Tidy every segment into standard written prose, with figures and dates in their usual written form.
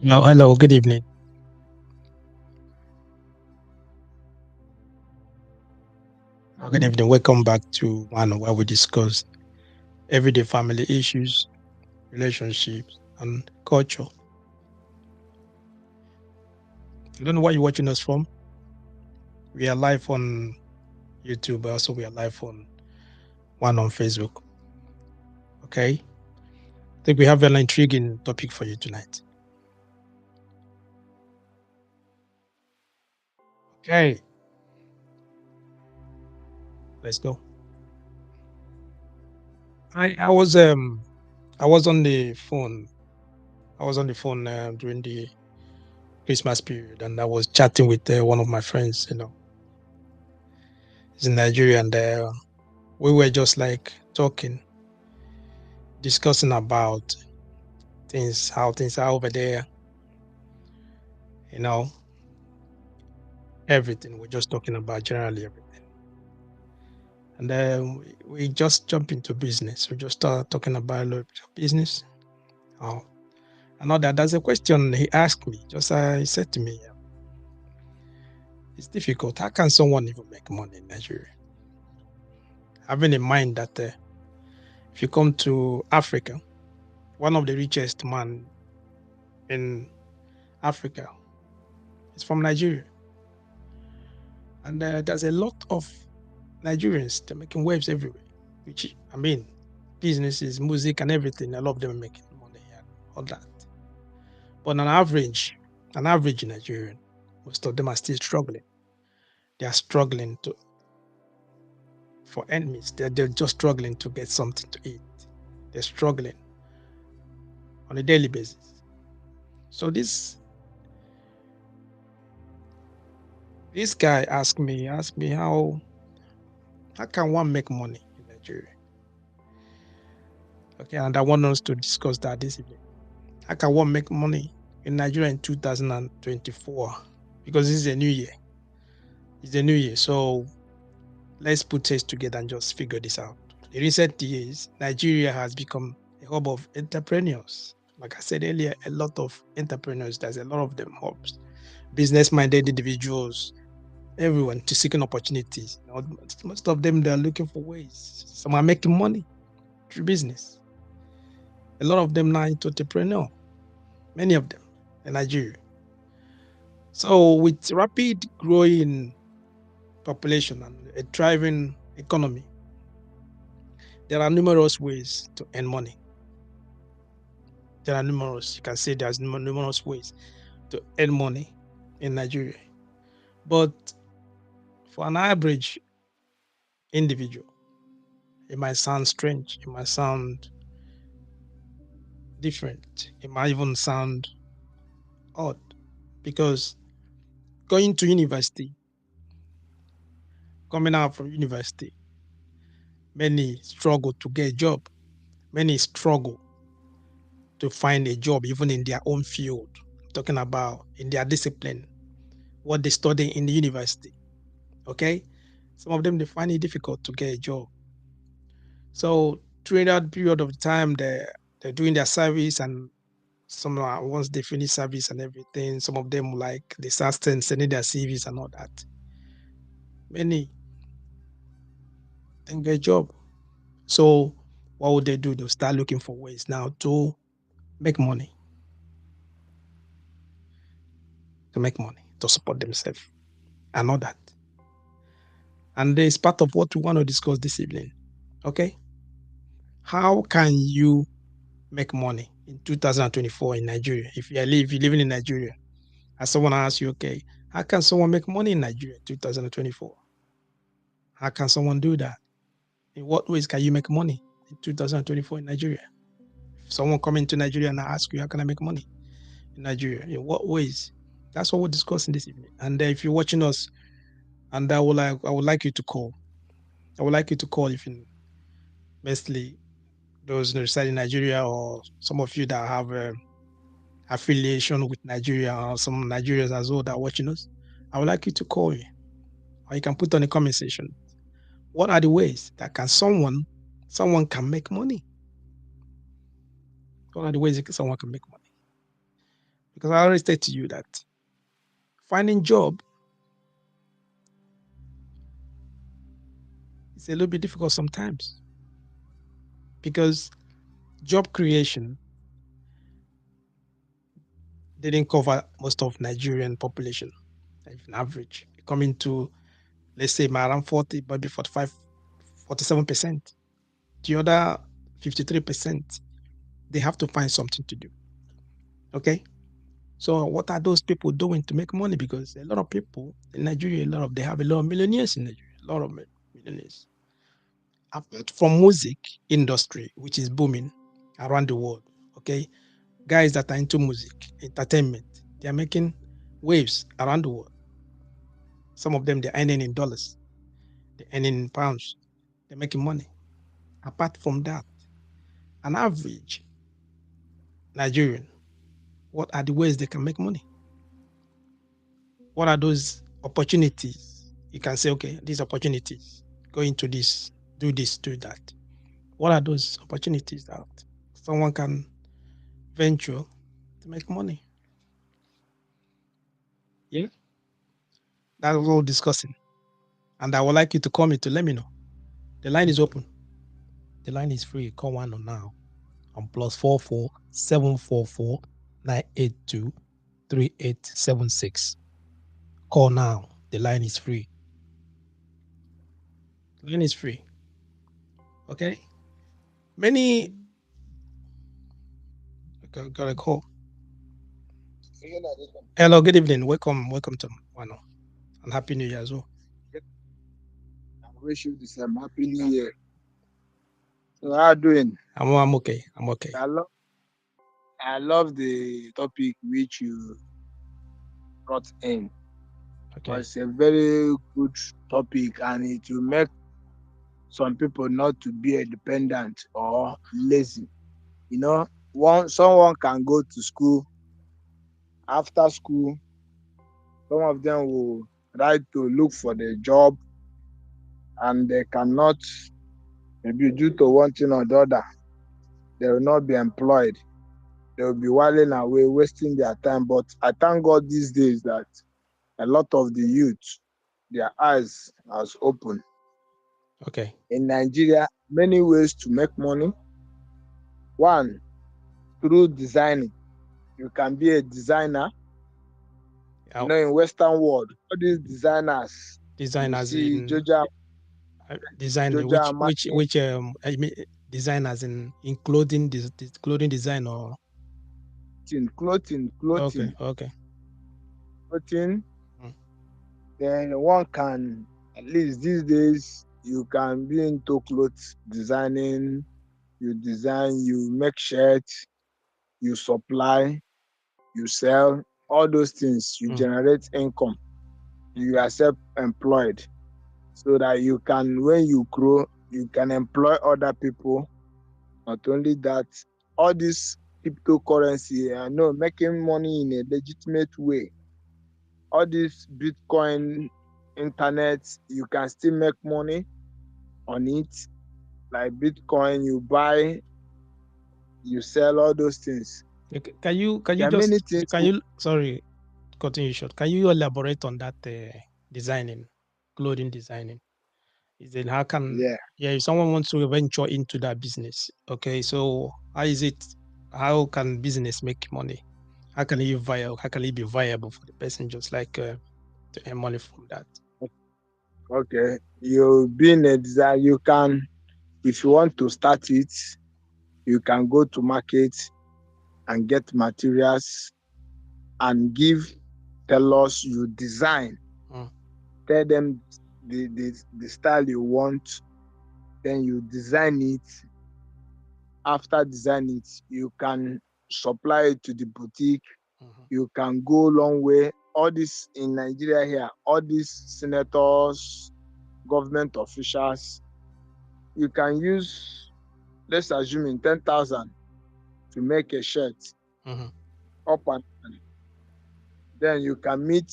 Hello, good evening. Good evening. Welcome back to one where we discuss everyday family issues, relationships, and culture. I don't know where you're watching us from. We are live on YouTube, but also we are live on one on Facebook. Okay. I think we have an intriguing topic for you tonight. Okay, let's go. I was on the phone. I was on the phone during the Christmas period, and I was chatting with one of my friends. He's in Nigeria, and we were just like talking, discussing about things, how things are over there, you know, everything. We're just talking about generally everything. And then we just jump into business. We just start talking about a little bit of business. Oh, I know that there's a question he asked me. He said to me, it's difficult. How can someone even make money in Nigeria? Having in mind that if you come to Africa, one of the richest man in Africa is from Nigeria. And there's a lot of Nigerians, they're making waves everywhere, which, I mean, businesses, music, and everything, a lot of them are making money and all that. But an average Nigerian, most of them are still struggling. They are struggling for enemies. They're just struggling to get something to eat. They're struggling on a daily basis. So this guy asked me how can one make money in Nigeria? Okay, and I want us to discuss that this evening. How can one make money in Nigeria in 2024? Because this is a new year. It's a new year. So let's put heads together and just figure this out. In recent years, Nigeria has become a hub of entrepreneurs. Like I said earlier, a lot of entrepreneurs, there's a lot of them hubs, business minded individuals, everyone to seeking opportunities. Most of them, they're looking for ways. Some are making money through business. A lot of them now into entrepreneur, many of them in Nigeria. So with rapid growing population and a thriving economy, there are numerous ways to earn money. There are numerous, you can say there's numerous ways to earn money in Nigeria. But for an average individual, it might sound strange. It might sound different. It might even sound odd because going to university, coming out from university, many struggle to get a job. Many struggle to find a job, even in their own field. I'm talking about in their discipline, what they study in the university. Okay. Some of them, they find it difficult to get a job. So during that period of time, they're doing their service, and some once they finish service and everything, some of them like they start sending their CVs and all that. Many didn't get a job. So what would they do? They'll start looking for ways now make money, to make money, to support themselves and all that. And it's part of what we want to discuss this evening. Okay. How can you make money in 2024 in Nigeria? If you're living in Nigeria, and someone asks you, okay, how can someone make money in Nigeria in 2024? How can someone do that? In what ways can you make money in 2024 in Nigeria? If someone come into Nigeria and ask you, how can I make money in Nigeria? In what ways? That's what we're discussing this evening. And if you're watching us, and I would like you to call. I would like you to call if in mostly those reside in Nigeria, or some of you that have affiliation with Nigeria, or some Nigerians as well that are watching us. I would like you to call me, or you can put on a comment section. What are the ways that can someone can make money? What are the ways that someone can make money? Because I already said to you that finding job is a little bit difficult sometimes, because job creation didn't cover most of Nigerian population, even average, coming to, let's say, around 40, maybe 45, 47%. The other 53%, they have to find something to do. Okay. So what are those people doing to make money? Because a lot of people in Nigeria, they have a lot of millionaires in Nigeria, a lot of millionaires. Apart from music industry, which is booming around the world, okay, guys that are into music, entertainment, they are making waves around the world. Some of them, they're earning in dollars, they're earning in pounds, they're making money. Apart from that, an average Nigerian, what are the ways they can make money? What are those opportunities? You can say, okay, these opportunities, go into this, do that. What are those opportunities that someone can venture to make money? Yeah. That's what we're discussing. And I would like you to call me to let me know. The line is open. The line is free. Call one on now on +44 744 982 3876. Call now. The line is free. The line is free. Okay. Many got a call. Hello, good evening. Welcome to Wano. And Happy New Year as well. I wish you the same. Happy New Year. So how you doing? I'm okay. I love the topic which you brought in. Okay. It's a very good topic, and it will make some people not to be a dependent or lazy. Someone can go to school. After school, some of them will try to look for the job, and they cannot, maybe due to one thing or the other, they will not be employed. They will be whiling away, wasting their time. But I thank God these days that a lot of the youth, their eyes has opened. Okay. In Nigeria, many ways to make money. One, through designing. You can be a designer. In Western world, all these designers, you Designers see in design, Joja Amake, which I mean designers in clothing, clothing design or clothing, okay. Okay. clothing. Mm. Then one can, at least these days, you can be into clothes designing. You design, you make shirts, you supply, you sell, all those things, you Mm. generate income, you Okay. are self-employed, so that you can, when you grow, you can employ other people. Not only that, all this cryptocurrency, I know, making money in a legitimate way, all this Bitcoin, internet, you can still make money on it. Like Bitcoin, you buy, you sell, all those things. Okay. There are many things. can you sorry, cutting you short. Can you elaborate on that designing, clothing designing? Is it how can Yeah. yeah, if someone wants to venture into that business, okay, so how can business make money? How can it be viable for the person just like to earn money from that? Okay. You being a designer, you can, if you want to start it, you can go to market and get materials and give tailors you design. Mm. Tell them the style you want, then you design it. After design it, you can supply it to the boutique. Mhm. You can go a long way. All this in Nigeria here, all these senators, government officials, you can use, let's assume, in 10,000 to make a shirt Mhm. up and down. Then you can meet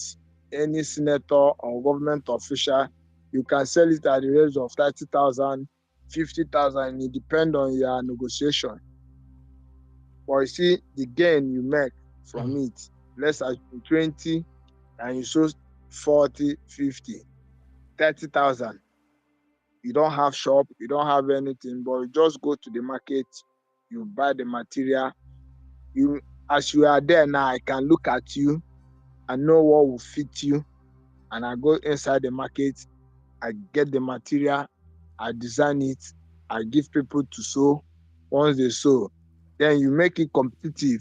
any senator or government official. You can sell it at the rate of 30,000, 50,000. It depends on your negotiation. But you see, the gain you make. from it. Let's assume 20 and you sold 40, 50, 30,000. You don't have shop, you don't have anything, but you just go to the market, you buy the material. You as you are there now, I can look at you and know what will fit you. And I go inside the market, I get the material, I design it, I give people to sew. Once they sew, then you make it competitive.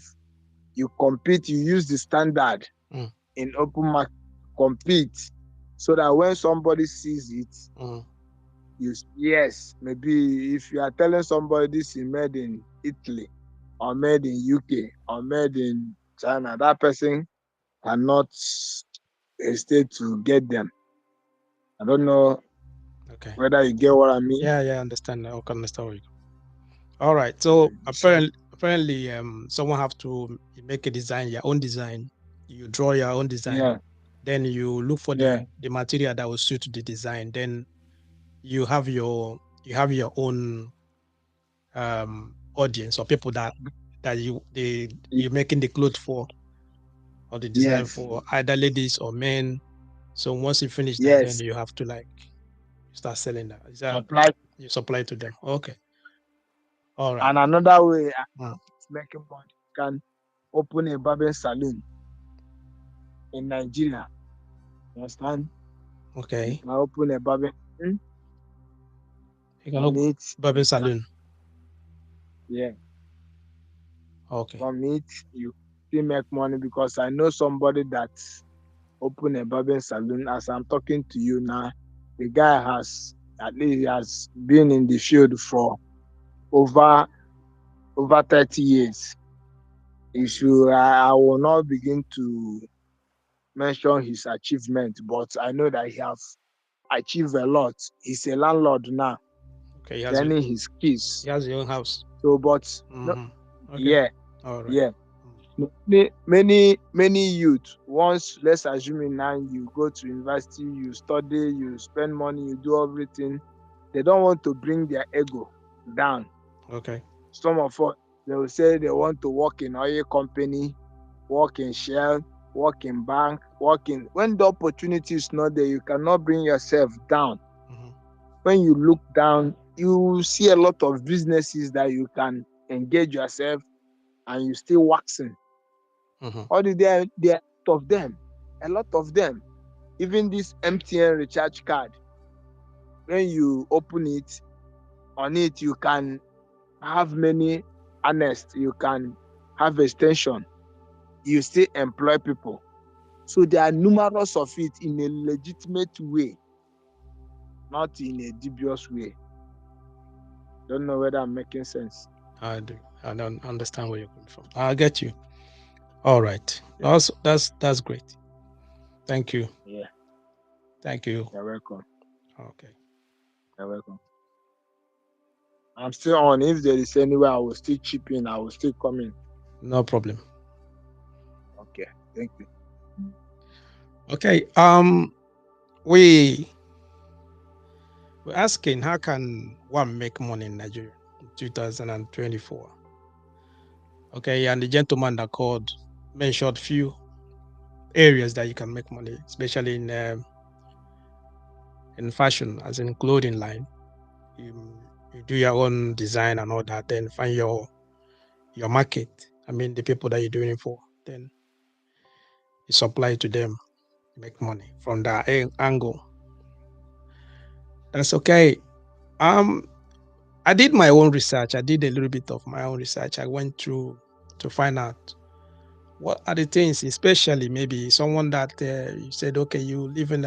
You compete, you use the standard Mm. in open market, compete, so that when somebody sees it, Mm. yes, maybe if you are telling somebody this is made in Italy or made in UK or made in China, that person cannot stay to get them. I don't know Okay. whether you get what I mean. Yeah, yeah, I understand. I can understand where you go. All right. So So apparently, someone have to make a design, your own design. You draw your own design. yeah, Then you look for yeah, the material that will suit the design. Then you have your own audience or people that y- you're making the clothes for or the design yes, for, either ladies or men. So once you finish that, then yes. you have to like start selling that. Is that Supply. you supply to them? Okay. All right. And another way Mm. making money, you can open a barbering salon in Nigeria. You understand? You Okay. can open a barbering You can from open it. barber You can, saloon. yeah, Okay. from it you still make money because I know somebody that opened a barbering salon. As I'm talking to you now, the guy has at least he has been in the field for over 30 years. If you, I will not begin to mention his achievement, but I know that he has achieved a lot. He's a landlord now, Okay. training his kids. He has your own house. So, but no, Hmm. Okay. yeah, All right. yeah. Mm. Many youth, once let's assume in now you go to university, you study, you spend money, you do everything. They don't want to bring their ego down. Okay. Some of us, they will say they want to work in oil company, work in Shell, work in bank, work in. When the opportunity is not there, you cannot bring yourself down. Hmm. When you look down, you see a lot of businesses that you can engage yourself and you still waxing. Hmm. Or there are a lot of them, a lot of them. Even this MTN recharge card, when you open it, on it you can have many honest, you can have extension, you still employ people. So there are numerous of it in a legitimate way, not in a dubious way. Don't know whether I'm making sense. I do. I don't understand where you're coming from. I get you. All right. Yeah, That's great. Thank you. yeah. Thank you. You're welcome. Okay. You're welcome. I'm still on. If there is anywhere I will still chip in, I will still come in. No problem. Okay. Thank you. Okay. We we're asking how can one make money in Nigeria in 2024? Okay, and the gentleman that called mentioned few areas that you can make money, especially in fashion, as in clothing line. You do your own design and all that, then find your market. I mean, the people that you're doing it for, then you supply to them, make money from that angle. That's okay. Um, I did my own research. I did a little bit of my own research. I went through to find out what are the things, especially maybe someone that you said, okay, you live in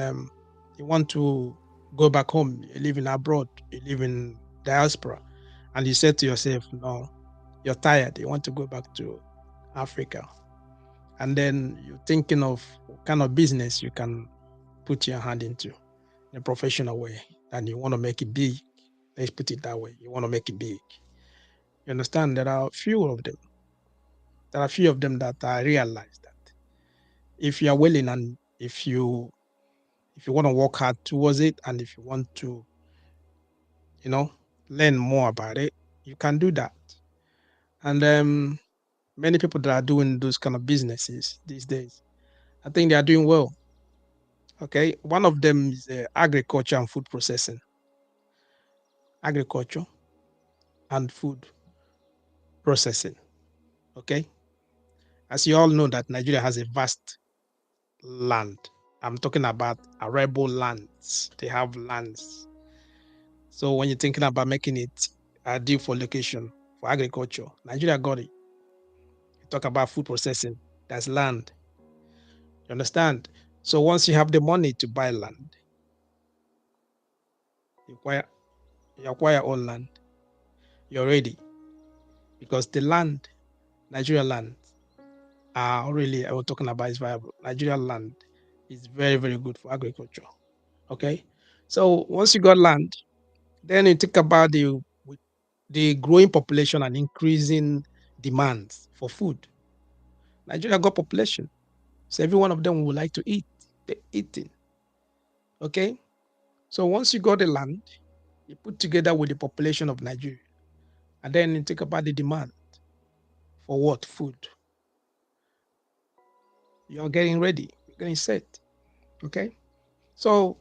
you want to go back home, you live in abroad, you live in diaspora, and you said to yourself, no, you're tired, you want to go back to Africa, and then you're thinking of what kind of business you can put your hand into in a professional way, and you want to make it big. Let's put it that way. You want to make it big. You understand? There are a few of them. There are a few of them that I realized that if you are willing and if you want to work hard towards it, and if you want to, you know, learn more about it, you can do that. And Many people that are doing those kind of businesses these days, I think they are doing well. Okay, one of them is agriculture and food processing. Agriculture and food processing. Okay, as you all know, that Nigeria has a vast land. I'm talking about arable lands. They have lands. So when you're thinking about making it ideal for location for agriculture, Nigeria got it. You talk about food processing, that's land. You understand? So once you have the money to buy land, you acquire all land, you're ready. Because the land, Nigeria land, are really, I was talking about is viable. Nigeria land is very, very good for agriculture. Okay. So once you got land, then you think about the growing population and increasing demands for food. Nigeria got population. So every one of them would like to eat. They're eating. Okay. So once you got the land, you put together with the population of Nigeria, and then you think about the demand for what? Food. You're getting ready, you're getting set. Okay. So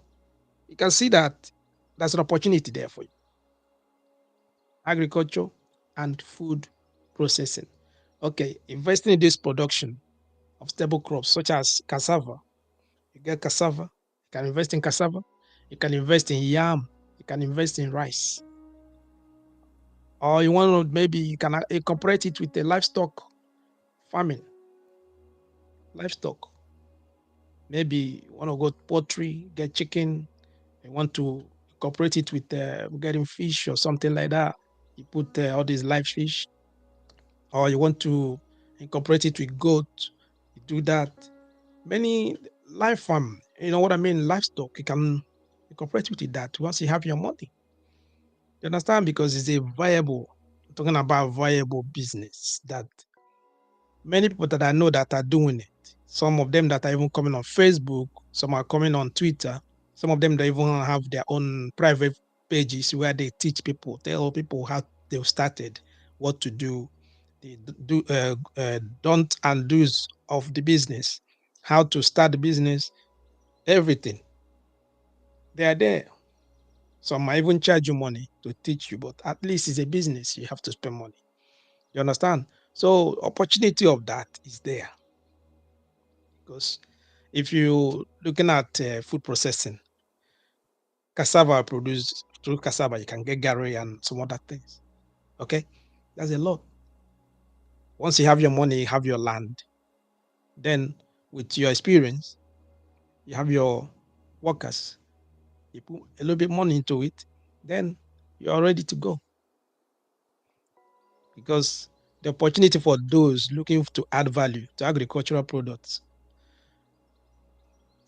you can see that there's an opportunity there for you. Agriculture and food processing. Okay, investing in this production of stable crops such as cassava. You get cassava, you can invest in cassava, you can invest in yam, you can invest in rice. Or you want to maybe you can incorporate it with the livestock farming. Livestock. Maybe you want to go poultry, get chicken, you want to incorporate it with getting fish or something like that. You put all these live fish, or you want to incorporate it with goat, you do that. Many live farm, you know what I mean, livestock, you can incorporate with that once you have your money. You understand? Because it's a viable, I'm talking about viable business that many people that I know that are doing it. Some of them that are even coming on Facebook, some are coming on Twitter, some of them they even have their own private pages where they teach people, tell people how they've started, what to do, the don't and do's of the business, how to start the business, everything. They are there. Some might even charge you money to teach you, but at least it's a business. You have to spend money. You understand? So opportunity of that is there because if you looking at food processing, cassava produced through cassava, you can get gari and some other things. Okay, that's a lot. Once you have your money, you have your land, then with your experience, you have your workers, you put a little bit money into it, then you are ready to go. Because the opportunity for those looking to add value to agricultural products,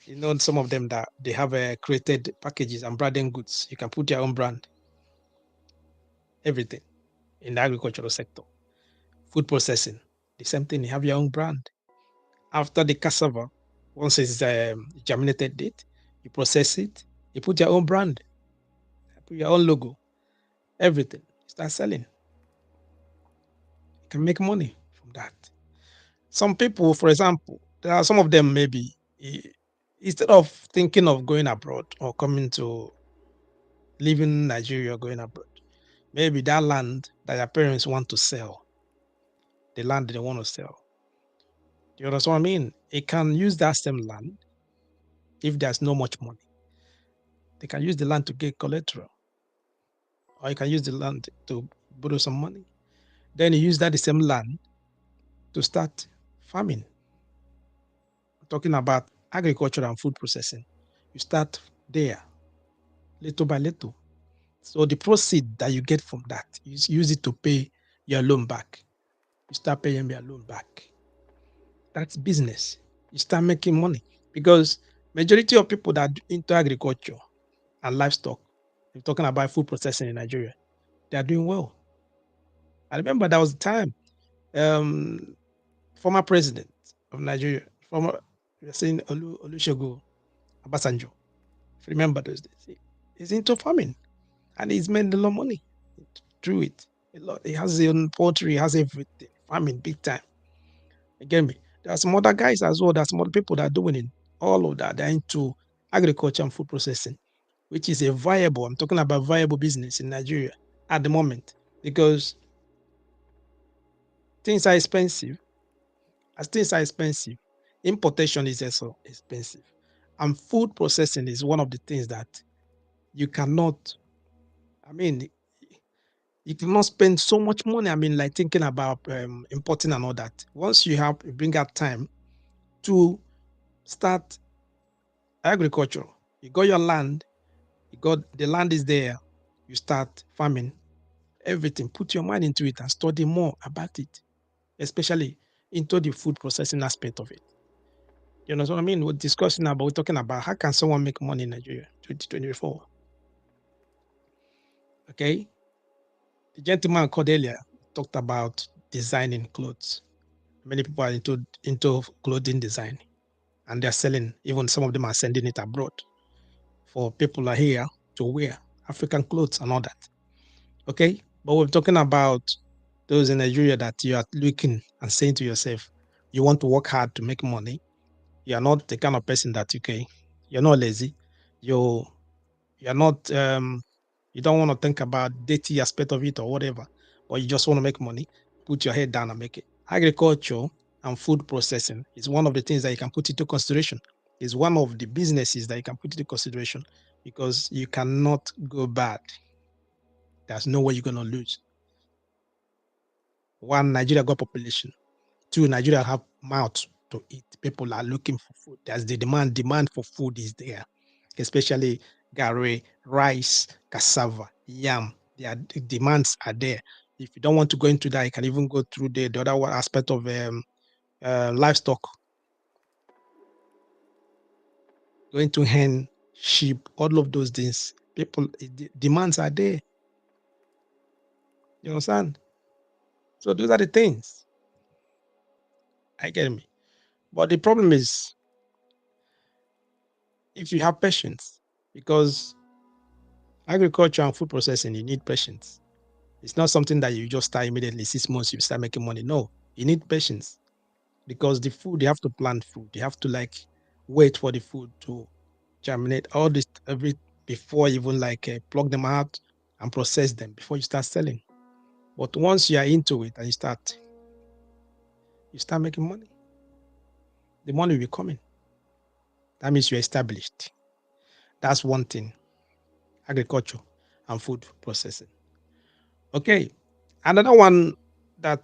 you know, some of them that they have created packages and branding goods. You can put your own brand, everything in the agricultural sector. Food processing, the same thing. You have your own brand. After the cassava, once it's germinated it, you process it, you put your own brand, put your own logo, everything. Start selling. You can make money from that. Some people, for example, there are some of them maybe instead of thinking of going abroad or coming to leaving Nigeria or going abroad, maybe that land that your parents want to sell, the land they want to sell. Do you understand what I mean? It can use that same land if there's no much money. They can use the land to get collateral, or you can use the land to borrow some money. Then you use that the same land to start farming. I'm talking about agriculture and food processing. You start there, little by little. So the proceed that you get from that, you use it to pay your loan back. You start paying your loan back. That's business. You start making money because majority of people that are into agriculture and livestock, we're talking about food processing in Nigeria, they are doing well. I remember there was a time, um, former president of Nigeria, former, we're saying Olusegun Obasanjo, if you remember those days, he's into farming and he's made a lot of money through it. A lot. He has his own poultry, he has everything, farming big time. Again, me. There are some other guys as well. There are some other people that are doing it. All of that. They're into agriculture and food processing, which is a viable, I'm talking about viable business in Nigeria at the moment, because things are expensive. As things are expensive, importation is also expensive. And food processing is one of the things that you cannot, I mean, you cannot spend so much money. I mean, like thinking about importing and all that. Once you have bring out time to start agriculture, you got your land, you got the land is there, you start farming, everything, put your mind into it and study more about it, especially into the food processing aspect of it. You know what I mean? We're talking about how can someone make money in Nigeria 2024. Okay. The gentleman called earlier talked about designing clothes. Many people are into clothing design and they're selling, even some of them are sending it abroad for people are here to wear African clothes and all that. Okay. But we're talking about those in Nigeria that you are looking and saying to yourself, you want to work hard to make money. You are not the kind of person that okay, you're not lazy. You you're not you don't want to think about dirty aspect of it or whatever, but you just want to make money. Put your head down and make it. Agriculture and food processing is one of the things that you can put into consideration. Is one of the businesses that you can put into consideration because you cannot go bad. There's no way you're gonna lose. One, Nigeria got population. Two, Nigeria have mouth to eat. People are looking for food. There's the demand. Demand for food is there, especially gari, rice, cassava, yam. The demands are there. If you don't want to go into that, you can even go through the other one aspect of livestock, going to hen, sheep, all of those things. People, the demands are there. You understand? So those are the things. I get me. But the problem is if you have patience, because agriculture and food processing, you need patience. It's not something that you just start immediately, 6 months, you start making money. No, you need patience because the food, you have to plant food. You have to like wait for the food to germinate, all this every before you even like plug them out and process them before you start selling. But once you are into it and you start making money, the money will be coming. That means you're established. That's one thing, agriculture and food processing. Okay. Another one that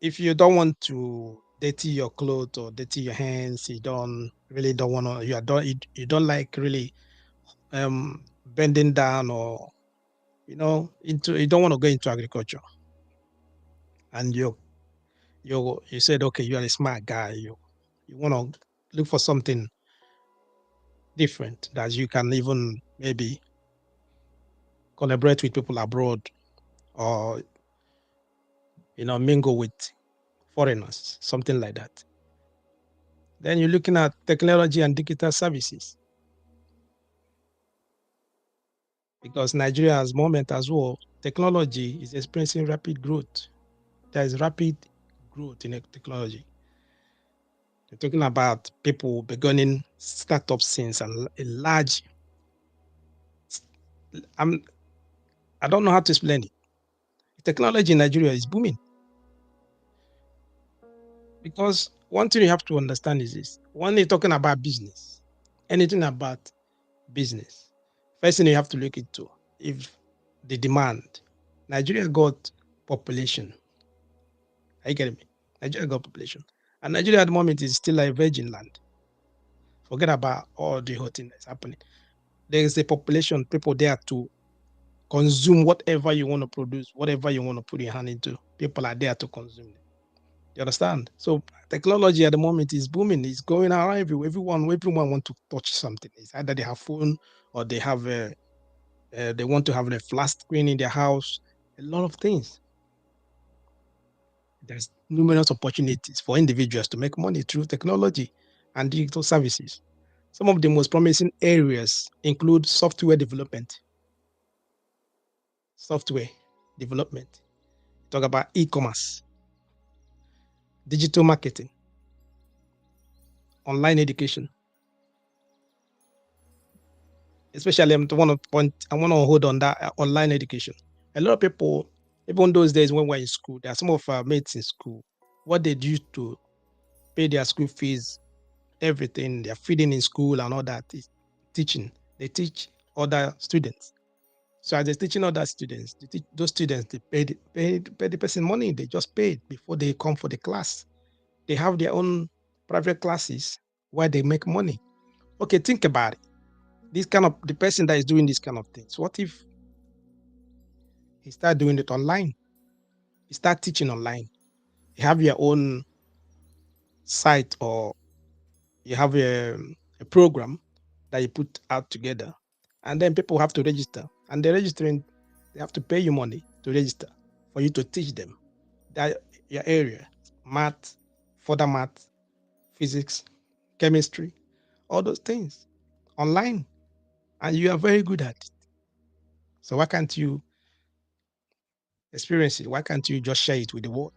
if you don't want to dirty your clothes or dirty your hands, you don't want to, you don't like really bending down or into you don't want to go into agriculture and you said okay, you are a smart guy, you want to look for something different that you can even maybe collaborate with people abroad or mingle with foreigners, something like that. Then you're looking at technology and digital services because Nigeria's moment as well, technology is experiencing rapid growth. There is rapid growth in technology. You're talking about people beginning startup scenes and a large. I'm, I don't know how to explain it. Technology in Nigeria is booming because one thing you have to understand is this: when you're talking about business, anything about business, first thing you have to look into if the demand. Nigeria got population. Are you getting me? Nigeria got population. And Nigeria at the moment is still a virgin land. Forget about all the whole thing that's happening. There is a population, people there to consume whatever you want to produce, whatever you want to put your hand into. People are there to consume it. You understand? So technology at the moment is booming. It's going around everywhere. Everyone want to touch something. It's either they have phone or they have they want to have a flat screen in their house. A lot of things. There's numerous opportunities for individuals to make money through technology and digital services. Some of the most promising areas include software development. Talk about e-commerce, digital marketing, online education. Especially, I want to hold on that online education. A lot of people, even those days when we're in school, there are some of our mates in school. What they do to pay their school fees, everything, they're feeding in school and all that is teaching. They teach other students. So as they're teaching other students, those students they pay the person money. They just paid before they come for the class. They have their own private classes where they make money. Okay, think about it. This kind of the person that is doing this kind of things. What if he start doing it online? You start teaching online. You have your own site or you have a program that you put out together, and then people have to register. And the registering, they have to pay you money to register for you to teach them that your area, math, further math, physics, chemistry, all those things online, and you are very good at it. So why can't you experience it? Why can't you just share it with the world?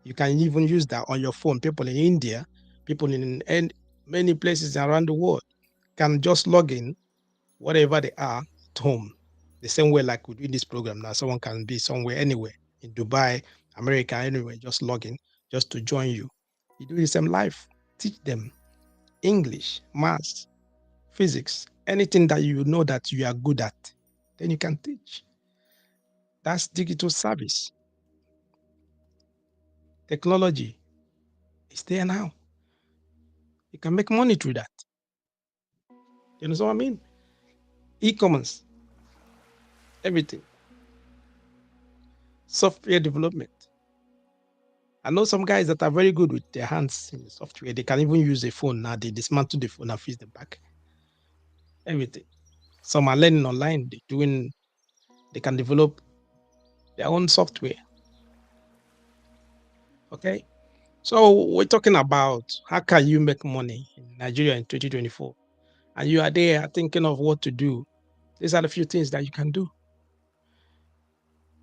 You can even use that on your phone. People in India, people in and many places around the world can just log in whatever they are at home. The same way like we do in this program now, someone can be somewhere, anywhere in Dubai, America, anywhere, just log in just to join you. You do the same life. Teach them English, maths, physics, anything that you know that you are good at, then you can teach. That's digital service. Technology is there now. You can make money through that. You know what I mean? E-commerce, everything. Software development. I know some guys that are very good with their hands in the software. They can even use a phone now. They dismantle the phone and fix the back. Everything. Some are learning online. They can develop their own software. Okay. So we're talking about how can you make money in Nigeria in 2024? And you are there thinking of what to do. These are the few things that you can do.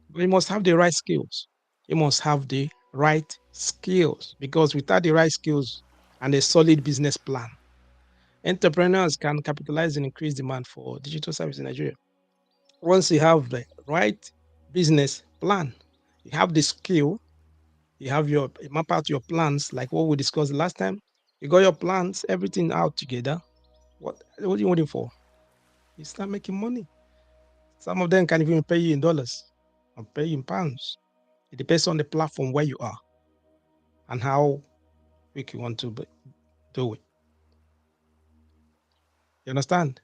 But you must have the right skills. You must have the right skills because without the right skills and a solid business plan, entrepreneurs can capitalize and increase demand for digital service in Nigeria. Once you have the right business plan, you have the skill, you map out your plans, like what we discussed last time. You got your plans, everything out together. What are you waiting for? You start making money. Some of them can even pay you in dollars or pay you in pounds. It depends on the platform where you are and how quick you want to do it. You understand?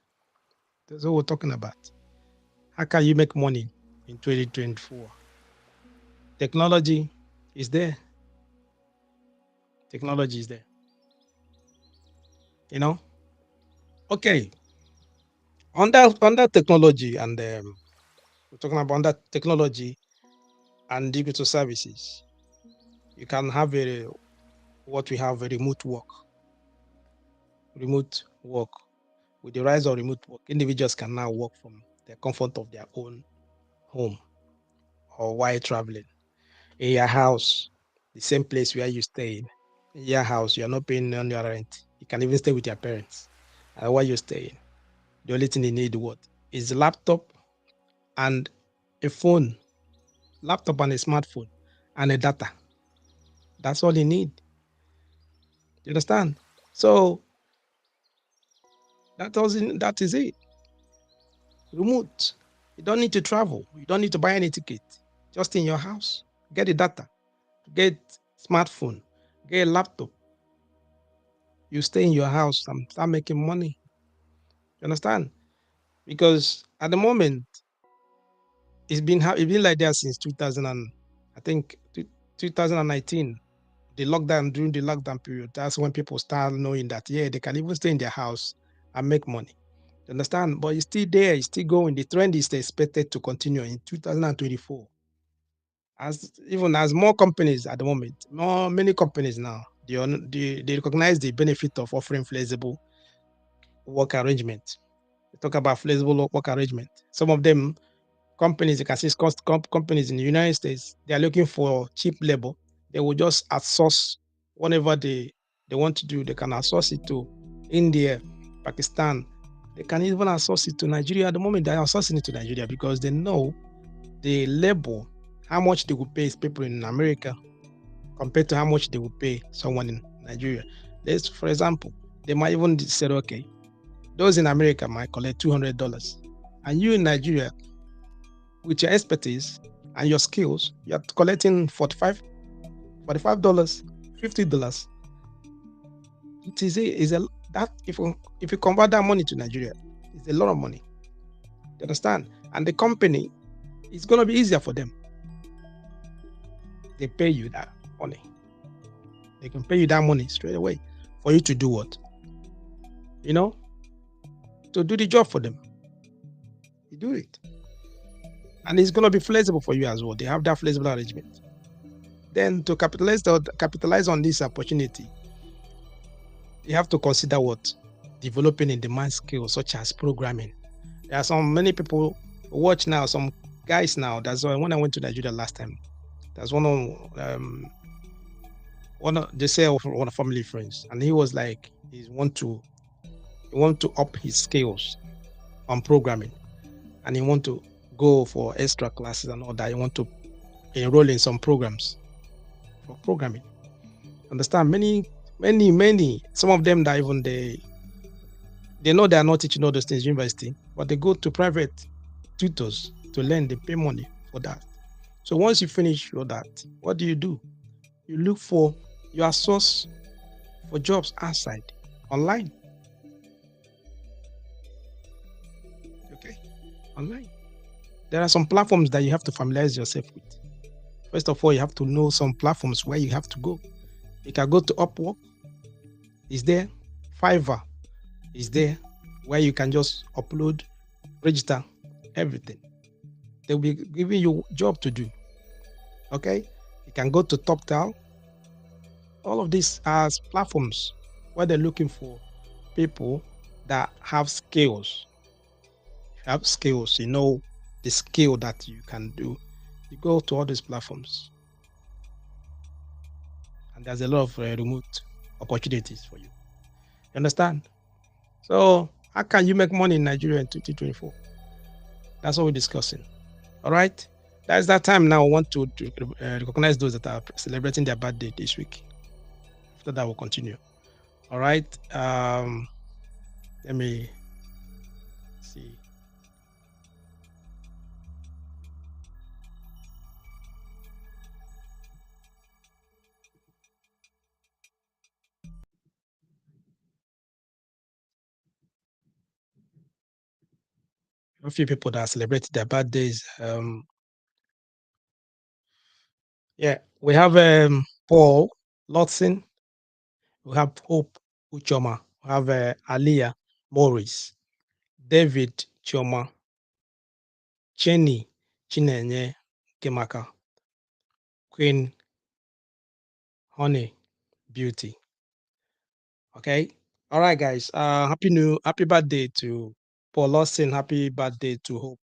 That's what we're talking about. How can you make money in 2024? Technology is there. Technology is there. You know? Okay. Under technology and we're talking about under technology and digital services, you can have what we have a remote work. Remote work. With the rise of remote work, individuals can now work from the comfort of their own home or while traveling. In your house, the same place where you stay in your house, you're not paying on your rent. You can even stay with your parents. And while you're staying, the only thing you need what is a laptop and a phone, laptop and a smartphone and a data. That's all you need. You understand? So that is it. Remote. You don't need to travel. You don't need to buy any ticket. Just in your house. Get the data. Get smartphone. Get a laptop. You stay in your house and start making money. You understand? Because at the moment, it's been like that since 2000 and I think 2019. The lockdown During the lockdown period, that's when people start knowing that yeah, they can even stay in their house and make money. You understand? But it's still there, it's still going. The trend is expected to continue in 2024. As even as more companies at the moment, many companies now, they recognize the benefit of offering flexible work arrangement. They talk about flexible work arrangement. Some of them companies, you can see companies in the United States, they are looking for cheap labor They will just outsource whatever they want to do. They can outsource it to India, Pakistan. They can even outsource it to Nigeria. At the moment, they're outsourcing it to Nigeria because they know the labor, how much they will pay people in America compared to how much they will pay someone in Nigeria. There's, for example, they might even say, okay, those in America might collect $200, and you in Nigeria, with your expertise and your skills, you're collecting $45, $50. It is a that if you convert that money to Nigeria, it's a lot of money. You understand? And the company, it's gonna be easier for them. They pay you that money. They can pay you that money straight away for you to do what? You know, to do the job for them. You do it. And it's gonna be flexible for you as well. They have that flexible arrangement. Then to capitalize on this opportunity, you have to consider what? Developing in demand skills such as programming. There are many people watch now, some guys now. That's why when I went to Nigeria last time, there's one of they say one of family friends, and he was like he want to up his skills on programming, and he want to go for extra classes and all that. He want to enroll in some programs for programming. Understand? Many. Some of them that even they know they are not teaching all those things in university, but they go to private tutors to learn. They pay money for that. So once you finish all that, what do? You look for your source for jobs outside, online. Okay, online. There are some platforms that you have to familiarize yourself with. First of all, you have to know some platforms where you have to go. You can go to Upwork. Is there? Fiverr is there, where you can just upload, register, everything. They'll be giving you job to do. Okay, you can go to TopTal. All of these are platforms where they're looking for people that have skills. Have skills, you know, the skill that you can do. You go to all these platforms, and there's a lot of remote opportunities for you. You understand? So, how can you make money in Nigeria in 2024? That's what we're discussing. All right. That's that time now. I want to recognize those that are celebrating their birthday this week. After that, we'll continue. All right. Let me see. A few people that celebrate their birthdays. Yeah, we have Paul Lotson. We have Hope Uchoma. We have Aliyah Morris, David Choma, Jenny Chinenye Kemaka, Queen Honey Beauty. Okay. All right, guys. Happy birthday to Paul Lawson. Happy birthday to Hope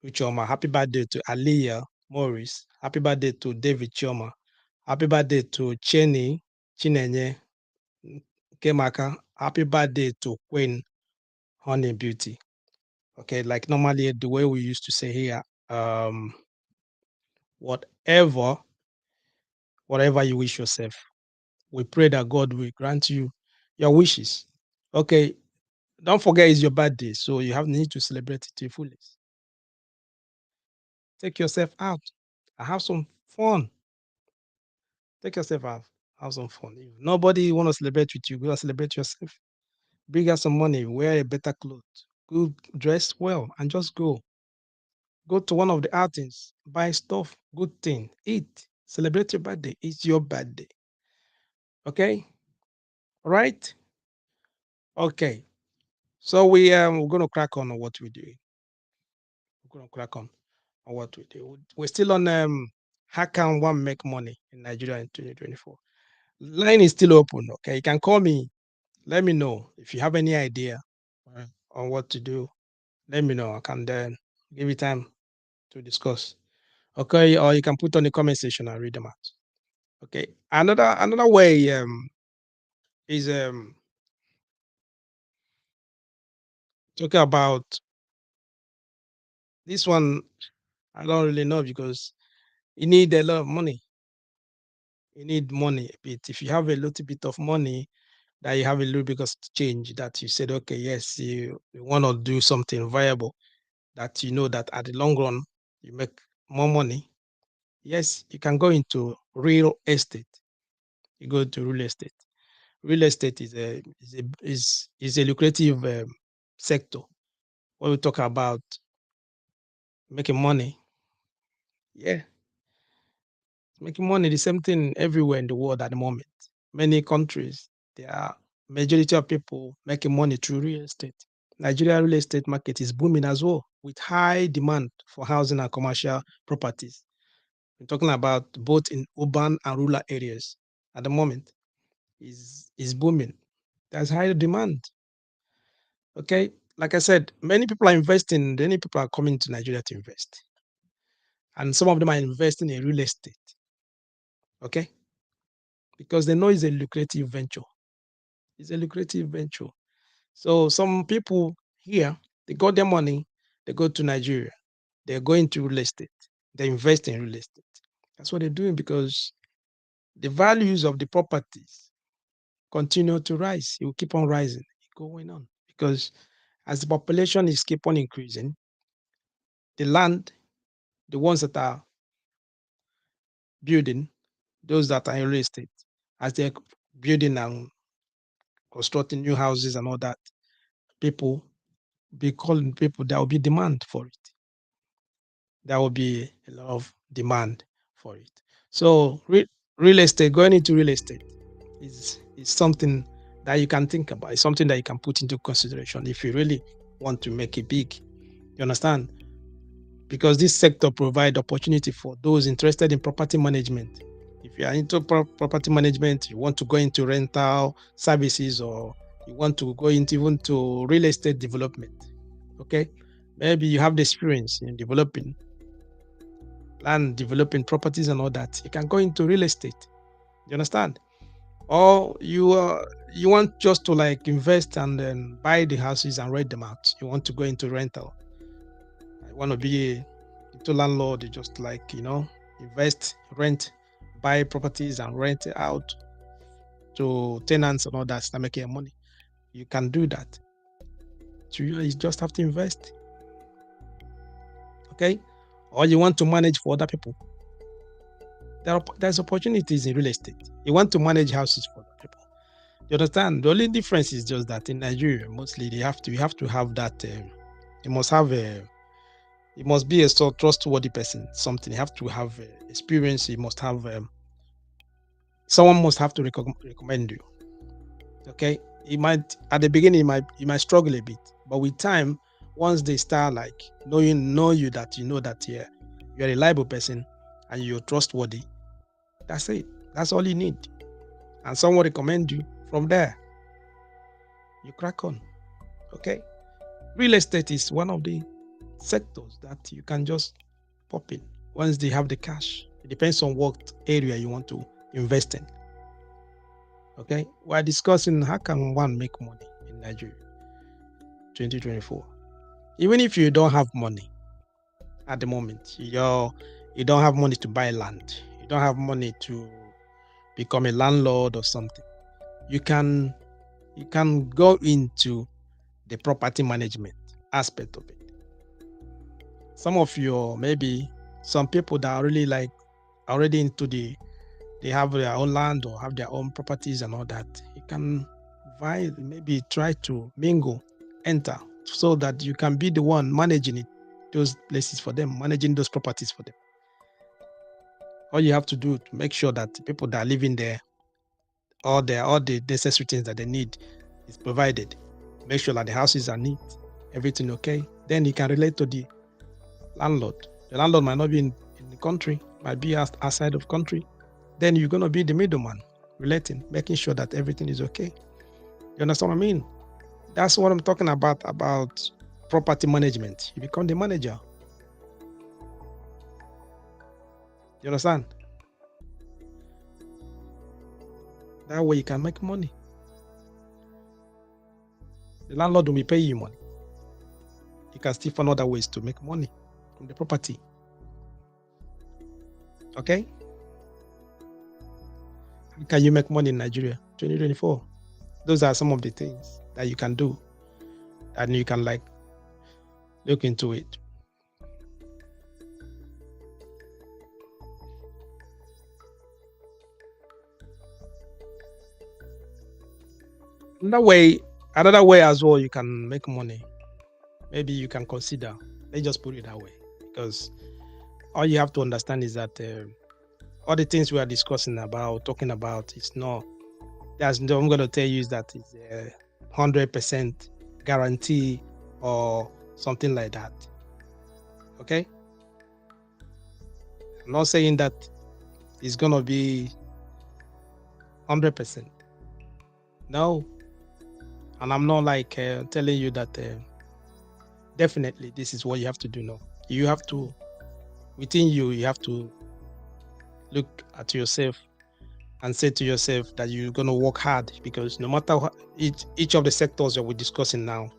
Uchoma. Happy birthday to Aliyah Morris. Happy birthday to David Choma. Happy birthday to Chenny Chinenye Kemaka. Happy birthday to Queen Honey Beauty. Okay, like normally the way we used to say here, whatever you wish yourself, we pray that God will grant you your wishes. Okay, don't forget it's your birthday, so you need to celebrate it to the fullest. Take yourself out and have some fun. Take yourself out, have some fun. If nobody want to celebrate with you, go and celebrate yourself. Bring out some money, wear a better clothes, go dress well, and just go. Go to one of the outings, buy stuff, good thing, eat, celebrate your birthday. It's your birthday. Okay? All right? Okay. So we're gonna crack on what we do. We're gonna crack on what we do. We're still on how can one make money in Nigeria in 2024? Line is still open. Okay, you can call me. Let me know if you have any idea on what to do. Let me know. I can then give you time to discuss. Okay, or you can put on the comment section and read them out. Okay. Another way is talking about this one. I don't really know because you need a lot of money. You need money a bit. If you have a little bit of money, that you have a little bit of change that you said, okay, yes, you want to do something viable that you know that at the long run you make more money. Yes, you can go into real estate. You go to real estate. Real estate is a lucrative sector. When we talk about making money, yeah, making money, the same thing everywhere in the world at the moment. Many countries, there are majority of people making money through real estate. Nigeria real estate market is booming as well, with high demand for housing and commercial properties. We're talking about both in urban and rural areas at the moment. Is booming. There's high demand. Okay, like I said, many people are investing. Many people are coming to Nigeria to invest, and some of them are investing in real estate. Okay, because they know it's a lucrative venture. It's a lucrative venture. So some people here, they got their money, they go to Nigeria, they're going to real estate, they invest in real estate. That's what they're doing because the values of the properties continue to rise. It will keep on rising, going on. Because as the population is keep on increasing, the land, the ones that are building, those that are in real estate, as they're building and constructing new houses and all that, people be calling people, there will be demand for it. There will be a lot of demand for it. So real estate, going into real estate is something that you can think about. It's something that you can put into consideration if you really want to make it big. You understand? Because this sector provide opportunity for those interested in property management. If you are into property management, you want to go into rental services, or you want to go into even to real estate development. Okay, maybe you have the experience in developing land, developing properties and all that. You can go into real estate. You understand? Or you want just to like invest and then buy the houses and rent them out. You want to go into rental. I want to be into landlord. You just like invest, rent, buy properties and rent it out to tenants and all that. Start making money. You can do that. So you just have to invest. Okay, or you want to manage for other people. There's opportunities in real estate. You want to manage houses for other people. You understand? The only difference is just that in Nigeria, mostly you have to have that. You must have you must be a so trustworthy person. Something you have to have experience. You must have someone must have to recommend you. Okay, it might at the beginning you might struggle a bit, but with time, once they start like know you that you know that you're a reliable person and you're trustworthy, that's it. That's all you need, and someone recommend you. From there, you crack on. Okay, real estate is one of the sectors that you can just pop in once they have the cash. It depends on what area you want to invest in. Okay, we're discussing how can one make money in Nigeria 2024. Even if you don't have money at the moment, you don't have money to buy land, you don't have money to become a landlord or something, you can go into the property management aspect of it. Some of your maybe some people that are really like already into they have their own land or have their own properties and all that, you can maybe try to mingle, enter, so that you can be the one managing it, those places for them, managing those properties for them. All you have to do to make sure that the people that are living there, all the necessary things that they need is provided. Make sure that the houses are neat, everything okay. Then you can relate to the landlord. The landlord might not be in the country, might be outside of country. Then you're gonna be the middleman, relating, making sure that everything is okay. You understand what I mean? That's what I'm talking about property management. You become the manager. You understand? That way you can make money. The landlord will be paying you money. You can still find other ways to make money from the property. Okay? How can you make money in Nigeria 2024? Those are some of the things that you can do, and you can look into it. Another way as well you can make money. Maybe you can consider, let's just put it that way, because all you have to understand is that all the things we are talking about, it's not, I'm going to tell you is that it's 100% guarantee or something like that. Okay? I'm not saying that it's going to be 100%. No. And I'm not telling you that definitely this is what you have to do. No. You have to, within you have to look at yourself and say to yourself that you're going to work hard, because no matter what, each of the sectors that we're discussing now,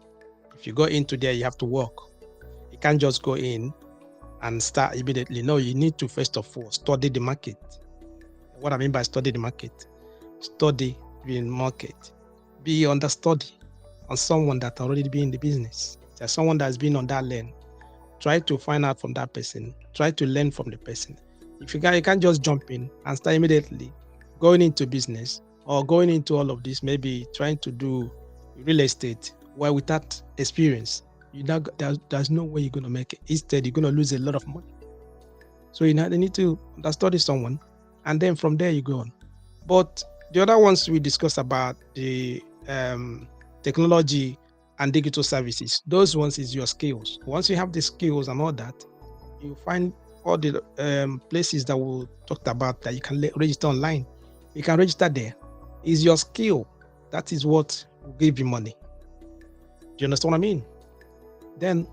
if you go into there, you have to work. You can't just go in and start immediately. No, you need to first of all study the market. What I mean by study the market, study the market. Be understudy on someone that already been in the business. There's someone that's been on that lane. Try to find out from that person. Try to learn from the person. If you can't just jump in and start immediately going into business or going into all of this, maybe trying to do real estate, well, without experience, there's no way you're going to make it. Instead, you're going to lose a lot of money. So you need to study someone, and then from there you go on. But the other ones we discussed about the technology and digital services, those ones is your skills. Once you have the skills and all that, you find all the places that we talked about that you can register online. You can register there. It's your skill. That is what will give you money. Do you understand what I mean? Then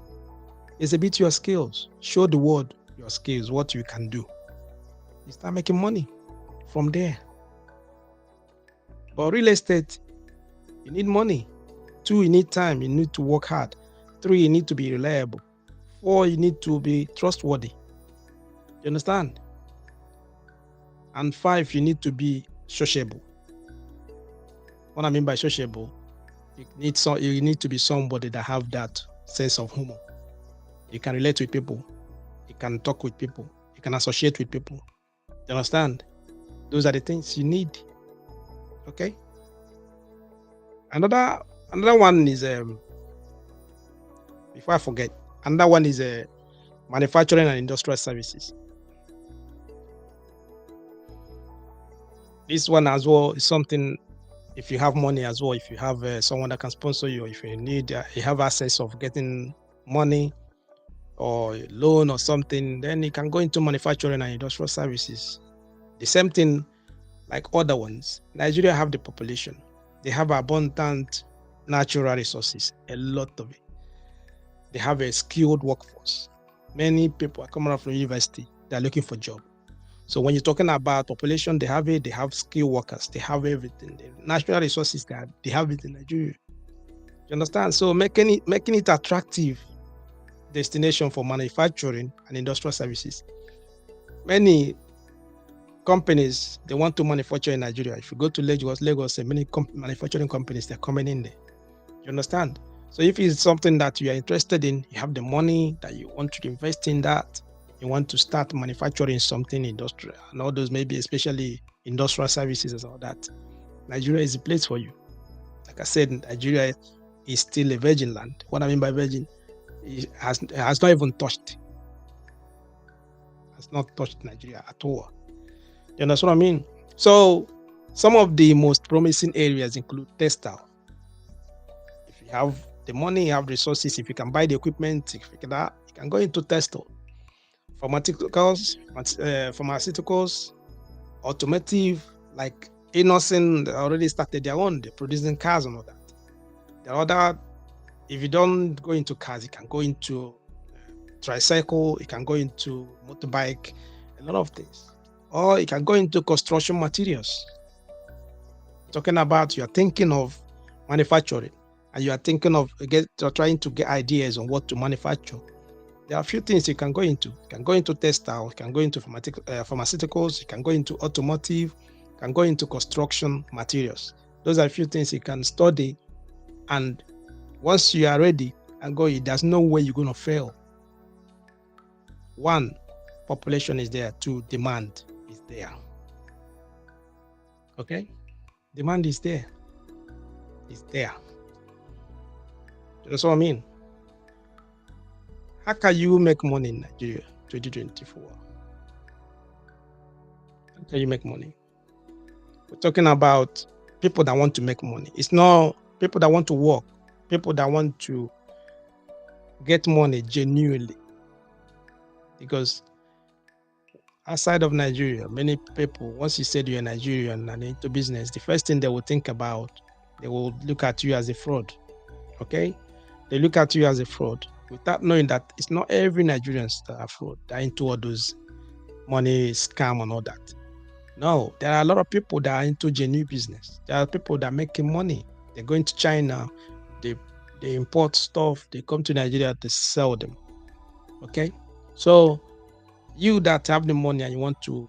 it's a bit your skills. Show the world your skills, what you can do. You start making money from there. But real estate, you need money. 2, you need time. You need to work hard. 3, you need to be reliable. 4, you need to be trustworthy. You understand? And 5, you need to be sociable. What I mean by sociable, you need to be somebody that have that sense of humor. You can relate with people. You can talk with people. You can associate with people. You understand? Those are the things you need. Okay. Another one is before I forget, another one is manufacturing and industrial services. This one as well is something. If you have money as well, if you have someone that can sponsor you, if you need, you have access of getting money or a loan or something, then you can go into manufacturing and industrial services. The same thing like other ones. Nigeria have the population. They have abundant natural resources, a lot of it. They have a skilled workforce. Many people are coming out from university. They're looking for job. So when you're talking about population, they have it. They have skilled workers. They have everything. The natural resources they have it in Nigeria. You understand? So making it attractive destination for manufacturing and industrial services. Many companies, they want to manufacture in Nigeria. If you go to Lagos, many manufacturing companies, they're coming in there. You understand? So if it's something that you are interested in, you have the money that you want to invest in that, you want to start manufacturing something industrial and all those, maybe especially industrial services and all that, Nigeria is a place for you. Like I said, Nigeria is still a virgin land. What I mean by virgin, it has not even touched. Has not touched Nigeria at all. You understand what I mean? So some of the most promising areas include textile. If you have the money, you have resources, if you can buy the equipment, if you can go into textile. Pharmaceuticals, automotive, like Innocent already started their own, they're producing cars and all that. The other, if you don't go into cars, you can go into tricycle, you can go into motorbike, a lot of things. Or you can go into construction materials. Talking about you are thinking of manufacturing and you are thinking of trying to get ideas on what to manufacture. There are a few things you can go into. You can go into textile, you can go into pharmaceuticals, you can go into automotive, you can go into construction materials. Those are a few things you can study. And once you are ready and go, there's no way you're going to fail. One, population is there. Two, demand is there. Okay? Demand is there. It's there. That's what I mean. How can you make money in Nigeria 2024? How can you make money? We're talking about people that want to make money. It's not people that want to work, people that want to get money genuinely. Because outside of Nigeria, many people, once you said you're Nigerian and into business, the first thing they will think about, they will look at you as a fraud. Okay? They look at you as a fraud without knowing that it's not every Nigerians that are fraud. They're into all those money scam and all that. No, there are a lot of people that are into genuine business. There are people that are making money. They're going to China, they import stuff, they come to Nigeria to sell them. Okay? So you that have the money and you want to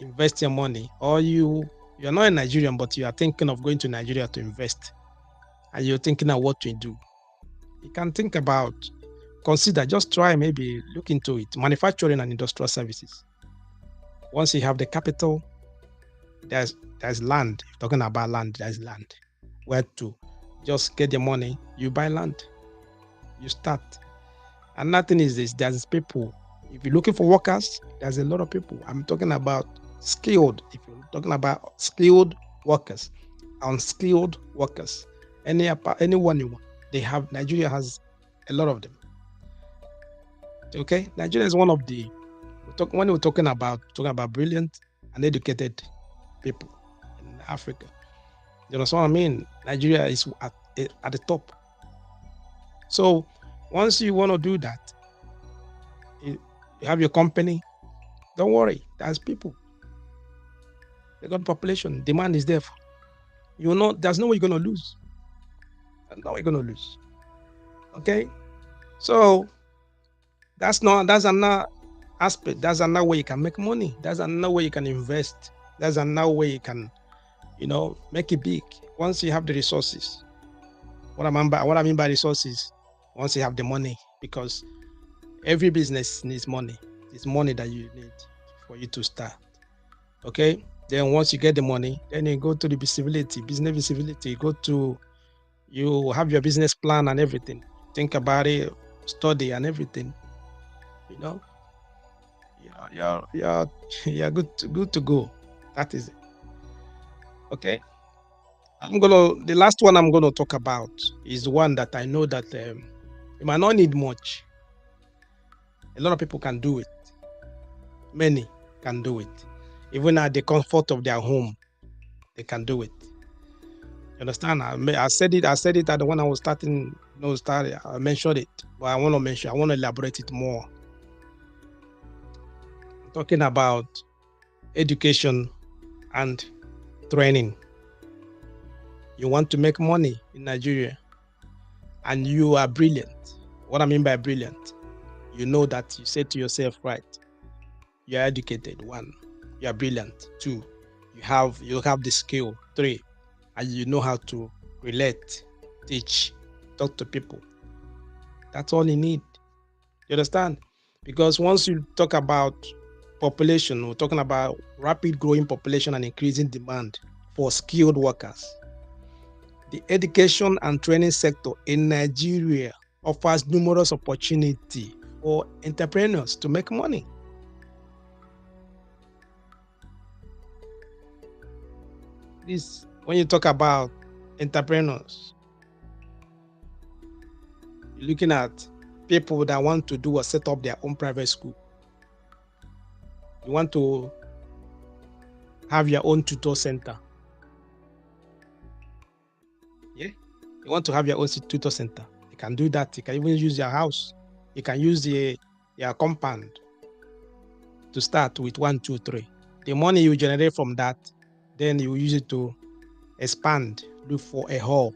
invest your money, or you're not a Nigerian, but you are thinking of going to Nigeria to invest, and you're thinking of what to do. You can think about, consider, just try, maybe look into it, manufacturing and industrial services. Once you have the capital, there's land. If you're talking about land, there's land. Where to? Just get the money, you buy land, you start. And nothing is this, there's people. If you're looking for workers, there's a lot of people. I'm talking about skilled. If you're talking about skilled workers, unskilled workers, anyone you want, they have. Nigeria has a lot of them. Okay, Nigeria is one of the. When we're talking about brilliant and educated people in Africa, you know what I mean. Nigeria is at the top. So once you want to do that, you have your company. Don't worry, there's people. They got population. Demand is there. There's no way you're gonna lose. There's no way you're gonna lose. Okay, so that's another aspect. That's another way you can make money. That's another way you can invest. That's another way you can, make it big. Once you have the resources. What I mean by resources, once you have the money, because every business needs money. It's money that you need for you to start. Okay. Then once you get the money, then you go to the business visibility. You have your business plan and everything. Think about it, study and everything. You're good to go. That is it. Okay. The last one I'm gonna talk about is one that I know that you might not need much. A lot of people can do it. Many can do it. Even at the comfort of their home, they can do it. You understand? I said it at the when I was starting. I mentioned it, but I want to elaborate it more. I'm talking about education and training. You want to make money in Nigeria, and you are brilliant. What I mean by brilliant, you know that you say to yourself, right? You are educated. 1, you are brilliant. 2, you have the skill. 3, and you know how to relate, teach, talk to people. That's all you need. You understand? Because once you talk about population, we're talking about rapid growing population and increasing demand for skilled workers. The education and training sector in Nigeria offers numerous opportunities for entrepreneurs to make money. This, when you talk about entrepreneurs, you're looking at people that want to do or set up their own private school. You want to have your own tutor center. Yeah, you want to have your own tutor center. You can do that. You can even use your house. You can use your compound to start with 1, 2, 3. The money you generate from that, then you use it to expand, look for a hub.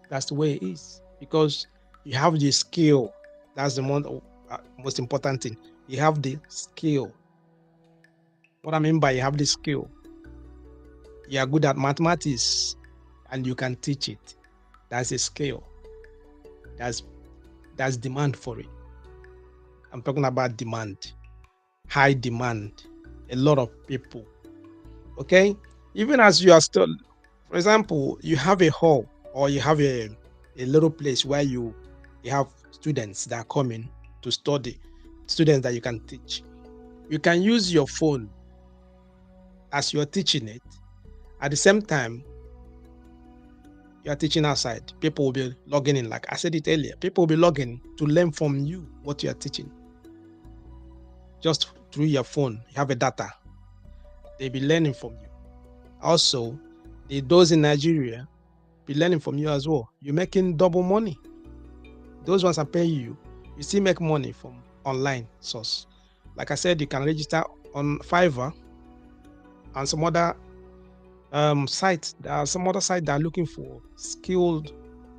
That's the way it is, because you have the skill. That's the most important thing. You have the skill. What I mean by you have the skill, you are good at mathematics and you can teach it. That's a skill. That's that's demand for it. I'm talking about demand, high demand, a lot of people. Okay, even as you are still, for example, you have a hall or you have a little place where you have students that are coming to study, students that you can teach. You can use your phone as you're teaching it. At the same time, you are teaching outside. People will be logging in. Like I said it earlier, people will be logging to learn from you what you are teaching. Just through your phone, you have a data. They'll be learning from you. Also, those in Nigeria be learning from you as well. You're making double money. Those ones are paying you. You still make money from online source. Like I said, you can register on Fiverr and some other sites. There are some other sites that are looking for skilled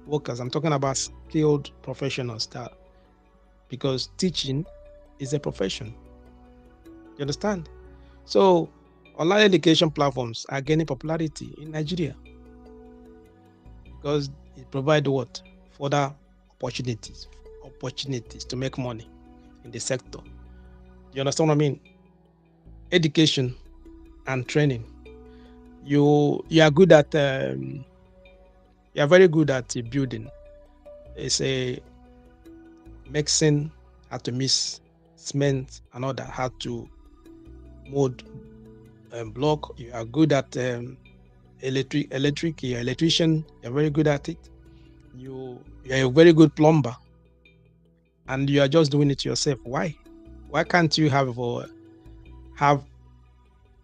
workers. I'm talking about skilled professionals, that because teaching is a profession. You understand? So online education platforms are gaining popularity in Nigeria because it provides what? Further opportunities to make money in the sector. You understand what I mean? Education and training. You are good at you are very good at building. It's a mixing, how to mix cement and all that, how to mold block. You are good at electric. You're an electrician. You're very good at it. You're a very good plumber, and you are just doing it yourself. Why? Why can't you have a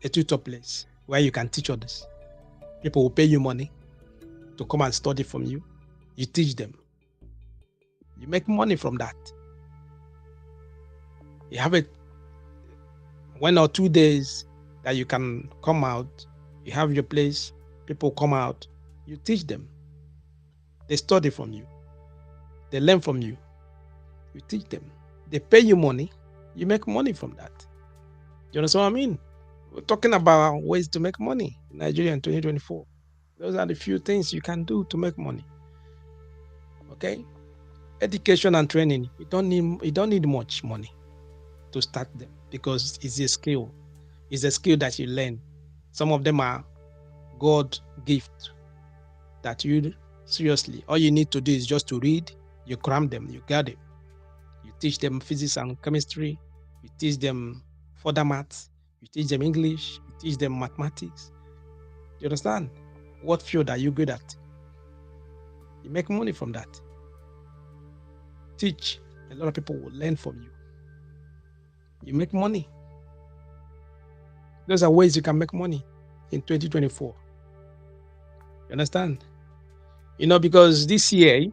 tutor place where you can teach others? People will pay you money to come and study from you. You teach them. You make money from that. You have it 1 or 2 days that you can come out. You have your place. People come out. You teach them. They study from you. They learn from you. You teach them. They pay you money. You make money from that. Do you understand what I mean? We're talking about ways to make money in Nigeria in 2024. Those are the few things you can do to make money. Okay? Education and training, you don't need much money to start them because it's a skill. It's a skill that you learn. Some of them are God gift that you seriously, all you need to do is just to read, you cram them, you got it. You teach them physics and chemistry, you teach them further maths, you teach them English, you teach them mathematics. You understand? What field are you good at? You make money from that. Teach. A lot of people will learn from you. You make money. Those are ways you can make money in 2024. You understand? Because this year,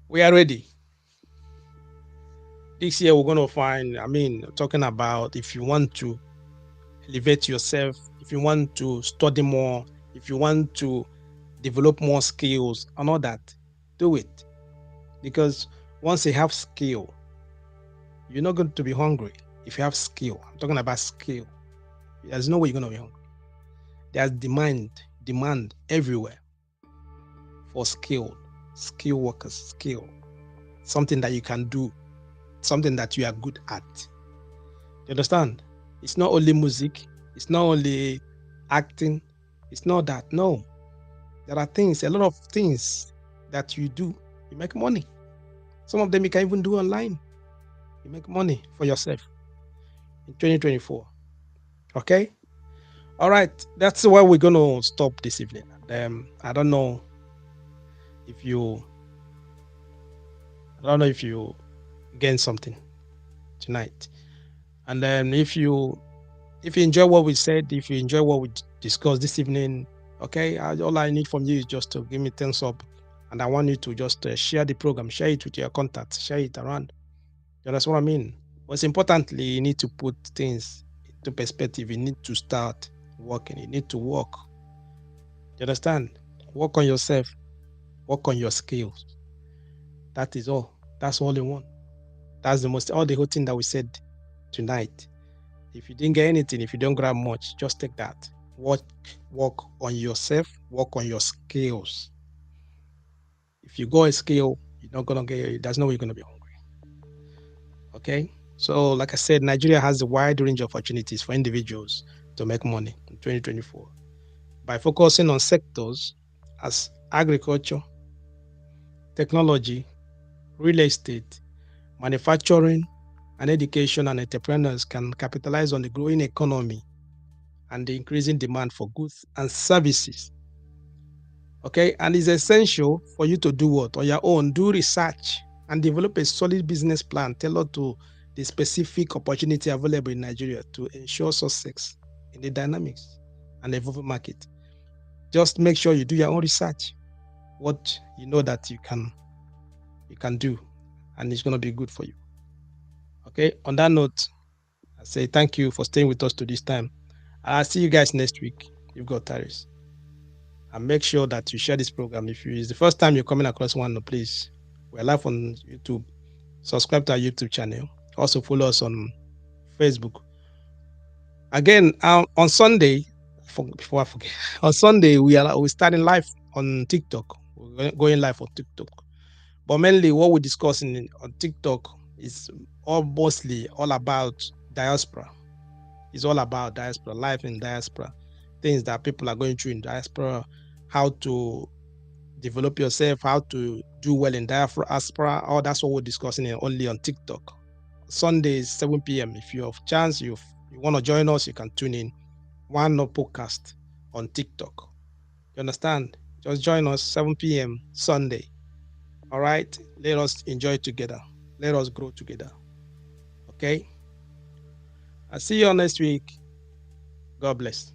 we are ready. This year, we're going to find, talking about if you want to elevate yourself, if you want to study more, if you want to develop more skills and all that, do it. Because once you have skill, you're not going to be hungry. If you have skill, I'm talking about skill. There's no way you're going to be hungry. There's demand everywhere for skill workers, skill, something that you can do, something that you are good at. You understand? It's not only music, it's not only acting, it's not that. No, there are a lot of things that you do. You make money. Some of them you can even do online. You make money for yourself in 2024. Okay? All right. That's where we're going to stop this evening. I don't know if you gain something tonight. And then if you enjoy what we said, if you enjoy what we discussed this evening, okay, all I need from you is just to give me thumbs up. And I want you to just share the program, share it with your contacts, share it around. You understand what I mean? Most importantly, you need to put things into perspective. You need to start working. You need to work. You understand? Work on yourself, work on your skills. That is all. That's all in one. That's the most, all the whole thing that we said tonight. If you didn't get anything, if you don't grab much, just take that. Work, work on yourself, work on your skills. If you go a skill, you're not gonna get. There's no way you're gonna be hungry. Okay. So, like I said, Nigeria has a wide range of opportunities for individuals to make money in 2024 by focusing on sectors as agriculture, technology, real estate, manufacturing, and education and entrepreneurs can capitalize on the growing economy and the increasing demand for goods and services. Okay, and it's essential for you to do what? On your own, do research and develop a solid business plan tailored to the specific opportunity available in Nigeria to ensure success in the dynamics and evolving market. Just make sure you do your own research, what you know that you can do, and it's going to be good for you. Okay, on that note, I say thank you for staying with us to this time. I'll see you guys next week. You've got tariffs. And make sure that you share this program. If it's the first time you're coming across one, please, we're live on YouTube. Subscribe to our YouTube channel. Also follow us on Facebook. Again, on Sunday, before I forget, on Sunday we're starting live on TikTok. We're going live on TikTok. But mainly what we're discussing on TikTok is mostly all about diaspora. It's all about diaspora, life in diaspora, things that people are going through in diaspora, how to develop yourself, how to do well in diaspora. All that's what we're discussing only on TikTok. Sundays, 7 p.m. If you have chance, you want to join us, you can tune in. One No Podcast on TikTok. You understand? Just join us 7 p.m. Sunday. All right. Let us enjoy together. Let us grow together. Okay. I'll see you next week. God bless.